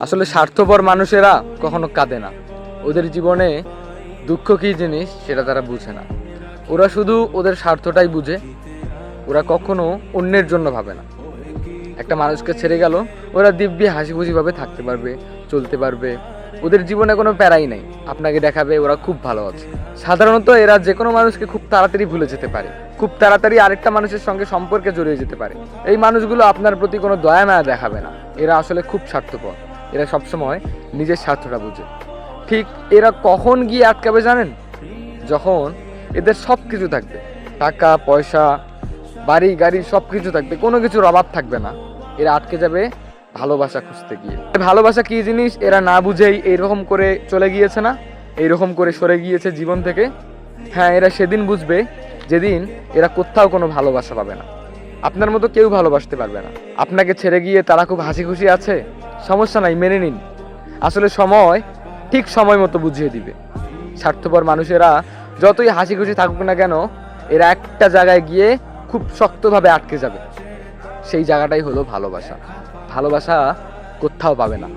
আসলে স্বার্থপর মানুষেরা কখনো কাঁদে না। ওদের জীবনে দুঃখ কী জিনিস সেটা তারা বুঝে না। ওরা শুধু ওদের স্বার্থটাই বুঝে। ওরা কখনো অন্যের জন্য ভাবে না। একটা মানুষকে ছেড়ে গেল, ওরা দিব্যি হাসি খুশিভাবে থাকতে পারবে, চলতে পারবে। ওদের জীবনে কোনো প্যারাই নাই। আপনাকে দেখাবে ওরা খুব ভালো আছে। সাধারণত এরা যে কোনো মানুষকে খুব তাড়াতাড়ি ভুলে যেতে পারে, খুব তাড়াতাড়ি আরেকটা মানুষের সঙ্গে সম্পর্কে জড়িয়ে যেতে পারে। এই মানুষগুলো আপনার প্রতি কোনো দয়া মায়া দেখাবে না। এরা আসলে খুব স্বার্থপর। এরা সবসময় নিজের স্বার্থটা বুঝে। ঠিক এরা কখন গিয়ে আটকাবে জানেন? যখন এদের সব কিছু থাকবে, টাকা পয়সা, বাড়ি গাড়ি সব কিছু থাকবে, কোনো কিছুর অভাব থাকবে না, এরা আটকে যাবে ভালোবাসা খুঁজতে গিয়ে। ভালোবাসা কী জিনিস এরা না বুঝেই এইরকম করে চলে গিয়েছে না, এইরকম করে সরে গিয়েছে জীবন থেকে। হ্যাঁ, এরা সেদিন বুঝবে যেদিন এরা কোথাও কোনো ভালোবাসা পাবে না। আপনার মতো কেউ ভালোবাসতে পারবে না। আপনাকে ছেড়ে গিয়ে তারা খুব হাসি খুশি আছে, সমস্যা নাই, মেনে নিন। আসলে সময় ঠিক সময় মতো বুঝিয়ে দিবে। স্বার্থপর মানুষেরা যতই হাসি খুশি থাকুক না কেন, এরা একটা জায়গায় গিয়ে খুব শক্তভাবে আটকে যাবে। সেই জায়গাটাই হলো ভালোবাসা। ভালোবাসা কোথাও পাবে না।